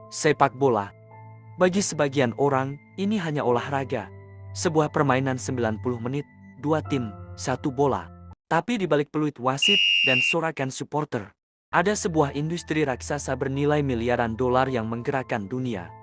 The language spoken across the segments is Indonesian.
Sepak bola. Bagi sebagian orang, ini hanya olahraga. Sebuah permainan 90 menit, 2 tim, 1 bola. Tapi di balik peluit wasit dan sorakan supporter, ada sebuah industri raksasa bernilai miliaran dolar yang menggerakkan dunia.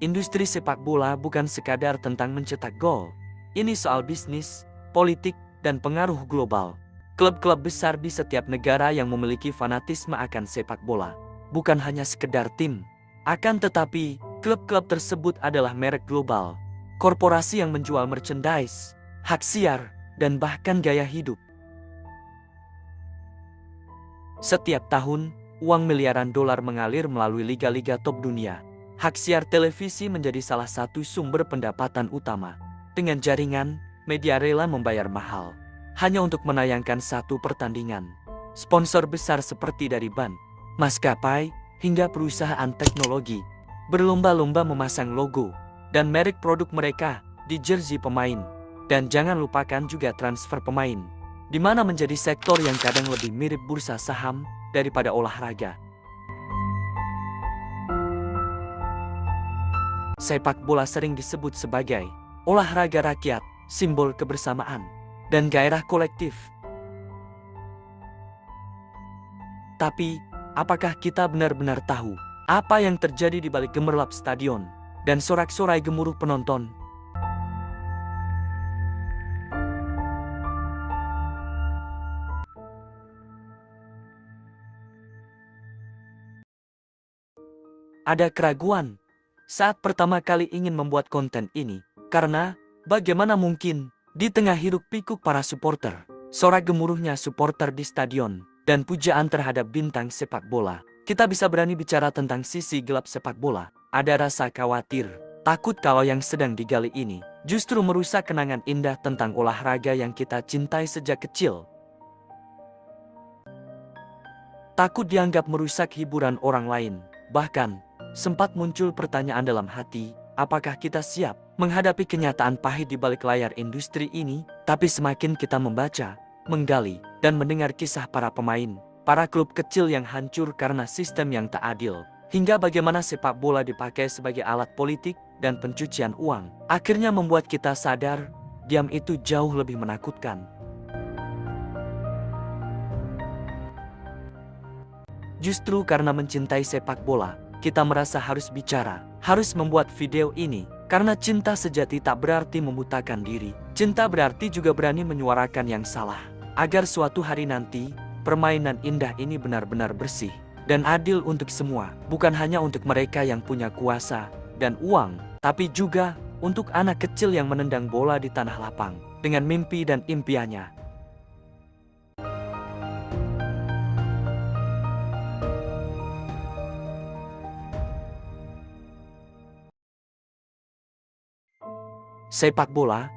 Industri sepak bola bukan sekadar tentang mencetak gol. Ini soal bisnis, politik, dan pengaruh global. Klub-klub besar di setiap negara yang memiliki fanatisme akan sepak bola. Bukan hanya sekedar tim. Akan tetapi, klub-klub tersebut adalah merek global. Korporasi yang menjual merchandise, hak siar, dan bahkan gaya hidup. Setiap tahun, uang miliaran dolar mengalir melalui liga-liga top dunia. Hak siar televisi menjadi salah satu sumber pendapatan utama. Dengan jaringan, media rela membayar mahal hanya untuk menayangkan satu pertandingan. Sponsor besar seperti dari ban, maskapai, hingga perusahaan teknologi berlomba-lomba memasang logo dan merek produk mereka di jersey pemain. Dan jangan lupakan juga transfer pemain, di mana menjadi sektor yang kadang lebih mirip bursa saham daripada olahraga. Sepak bola sering disebut sebagai olahraga rakyat, simbol kebersamaan dan gairah kolektif. Tapi, apakah kita benar-benar tahu apa yang terjadi di balik gemerlap stadion dan sorak-sorai gemuruh penonton? Ada keraguan saat pertama kali ingin membuat konten ini, karena bagaimana mungkin di tengah hiruk-pikuk para supporter, sorak gemuruhnya supporter di stadion, dan pujaan terhadap bintang sepak bola, kita bisa berani bicara tentang sisi gelap sepak bola. Ada rasa khawatir, takut kalau yang sedang digali ini justru merusak kenangan indah tentang olahraga yang kita cintai sejak kecil. Takut dianggap merusak hiburan orang lain. Bahkan, sempat muncul pertanyaan dalam hati, apakah kita siap menghadapi kenyataan pahit di balik layar industri ini? Tapi semakin kita membaca, menggali, dan mendengar kisah para pemain, para klub kecil yang hancur karena sistem yang tak adil, hingga bagaimana sepak bola dipakai sebagai alat politik dan pencucian uang, akhirnya membuat kita sadar, diam itu jauh lebih menakutkan. Justru karena mencintai sepak bola, kita merasa harus bicara, harus membuat video ini. Karena cinta sejati tak berarti membutakan diri. Cinta berarti juga berani menyuarakan yang salah. Agar suatu hari nanti, permainan indah ini benar-benar bersih dan adil untuk semua. Bukan hanya untuk mereka yang punya kuasa dan uang, tapi juga untuk anak kecil yang menendang bola di tanah lapang dengan mimpi dan impiannya. Sepak bola,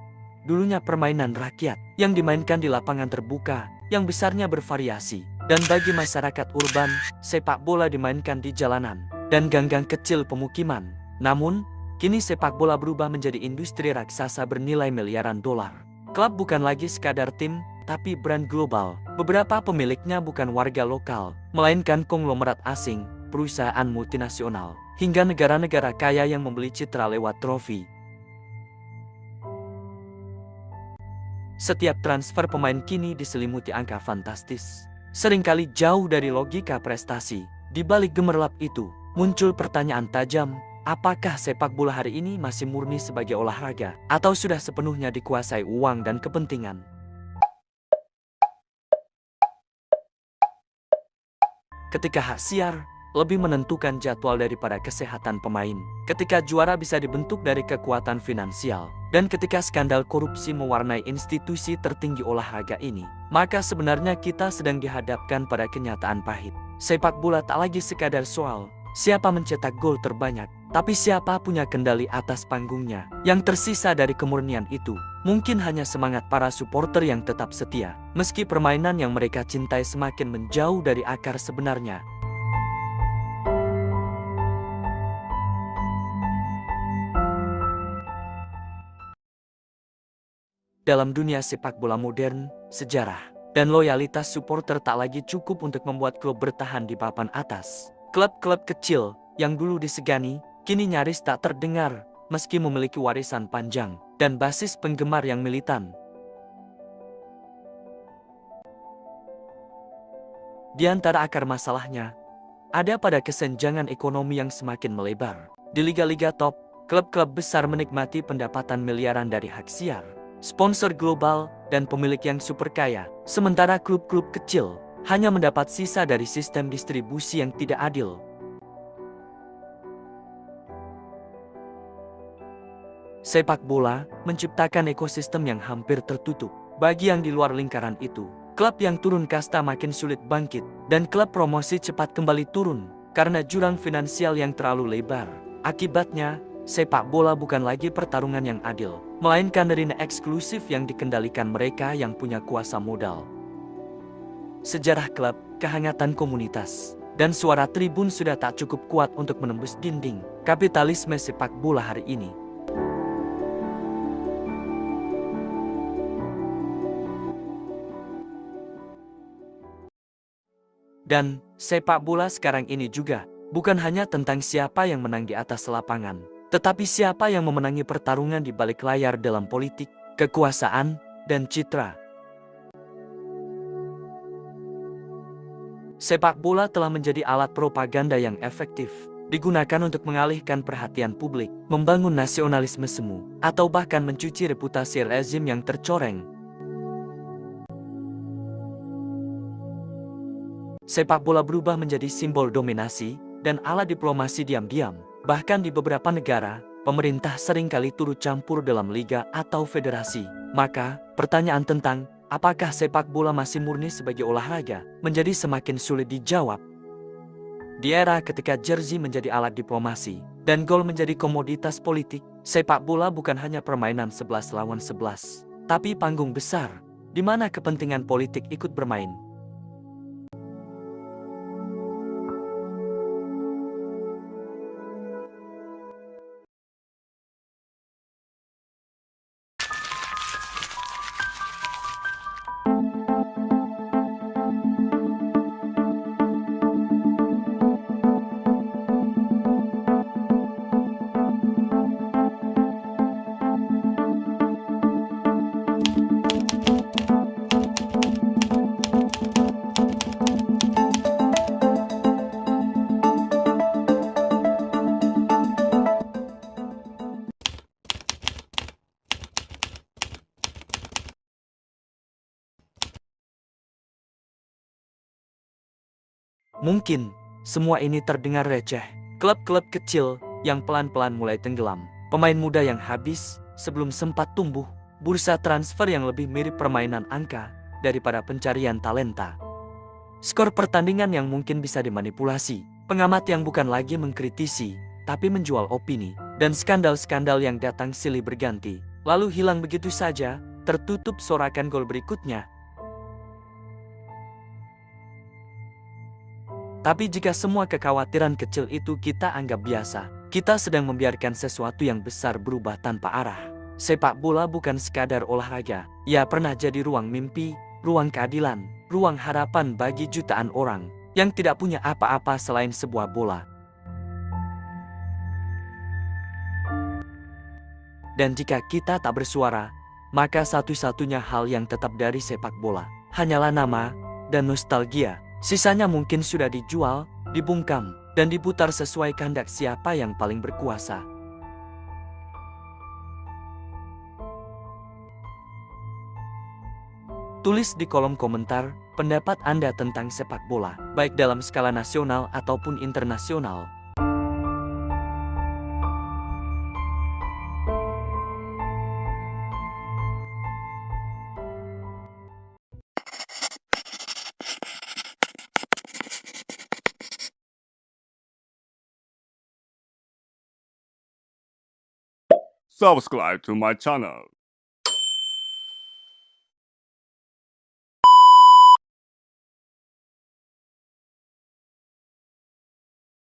dulunya permainan rakyat yang dimainkan di lapangan terbuka, yang besarnya bervariasi. Dan bagi masyarakat urban, sepak bola dimainkan di jalanan dan gang-gang kecil pemukiman. Namun, kini sepak bola berubah menjadi industri raksasa bernilai miliaran dolar. Klub bukan lagi sekadar tim, tapi brand global. Beberapa pemiliknya bukan warga lokal, melainkan konglomerat asing, perusahaan multinasional, hingga negara-negara kaya yang membeli citra lewat trofi. Setiap transfer pemain kini diselimuti angka fantastis, seringkali jauh dari logika prestasi. Di balik gemerlap itu, muncul pertanyaan tajam, apakah sepak bola hari ini masih murni sebagai olahraga, atau sudah sepenuhnya dikuasai uang dan kepentingan? Ketika hak siar lebih menentukan jadwal daripada kesehatan pemain, ketika juara bisa dibentuk dari kekuatan finansial, dan ketika skandal korupsi mewarnai institusi tertinggi olahraga ini, maka sebenarnya kita sedang dihadapkan pada kenyataan pahit. Sepak bola tak lagi sekadar soal siapa mencetak gol terbanyak, tapi siapa punya kendali atas panggungnya. Yang tersisa dari kemurnian itu, mungkin hanya semangat para supporter yang tetap setia, meski permainan yang mereka cintai semakin menjauh dari akar sebenarnya. Dalam dunia sepak bola modern, sejarah dan loyalitas supporter tak lagi cukup untuk membuat klub bertahan di papan atas. Klub-klub kecil yang dulu disegani, kini nyaris tak terdengar, meski memiliki warisan panjang dan basis penggemar yang militan. Di antara akar masalahnya, ada pada kesenjangan ekonomi yang semakin melebar. Di liga-liga top, klub-klub besar menikmati pendapatan miliaran dari hak siar, sponsor global, dan pemilik yang super kaya. Sementara klub-klub kecil hanya mendapat sisa dari sistem distribusi yang tidak adil. Sepak bola menciptakan ekosistem yang hampir tertutup. Bagi yang di luar lingkaran itu, klub yang turun kasta makin sulit bangkit, dan klub promosi cepat kembali turun karena jurang finansial yang terlalu lebar. Akibatnya, sepak bola bukan lagi pertarungan yang adil, melainkan arena eksklusif yang dikendalikan mereka yang punya kuasa modal. Sejarah klub, kehangatan komunitas, dan suara tribun sudah tak cukup kuat untuk menembus dinding kapitalisme sepak bola hari ini. Dan sepak bola sekarang ini juga bukan hanya tentang siapa yang menang di atas lapangan, tetapi siapa yang memenangi pertarungan di balik layar dalam politik, kekuasaan, dan citra. Sepak bola telah menjadi alat propaganda yang efektif, digunakan untuk mengalihkan perhatian publik, membangun nasionalisme semu, atau bahkan mencuci reputasi rezim yang tercoreng. Sepak bola berubah menjadi simbol dominasi dan alat diplomasi diam-diam. Bahkan di beberapa negara, pemerintah seringkali turut campur dalam liga atau federasi. Maka, pertanyaan tentang apakah sepak bola masih murni sebagai olahraga menjadi semakin sulit dijawab. Di era ketika jersey menjadi alat diplomasi dan gol menjadi komoditas politik, sepak bola bukan hanya permainan 11 lawan 11, tapi panggung besar di mana kepentingan politik ikut bermain. Mungkin semua ini terdengar receh. Klub-klub kecil yang pelan-pelan mulai tenggelam, pemain muda yang habis sebelum sempat tumbuh, bursa transfer yang lebih mirip permainan angka daripada pencarian talenta. Skor pertandingan yang mungkin bisa dimanipulasi, pengamat yang bukan lagi mengkritisi, tapi menjual opini, dan skandal-skandal yang datang silih berganti, lalu hilang begitu saja, tertutup sorakan gol berikutnya. Tapi jika semua kekhawatiran kecil itu kita anggap biasa, kita sedang membiarkan sesuatu yang besar berubah tanpa arah. Sepak bola bukan sekadar olahraga, ia pernah jadi ruang mimpi, ruang keadilan, ruang harapan bagi jutaan orang yang tidak punya apa-apa selain sebuah bola. Dan jika kita tak bersuara, maka satu-satunya hal yang tetap dari sepak bola hanyalah nama dan nostalgia. Sisanya mungkin sudah dijual, dibungkam, dan diputar sesuai kehendak siapa yang paling berkuasa. Tulis di kolom komentar pendapat Anda tentang sepak bola, baik dalam skala nasional ataupun internasional. Subscribe to my channel.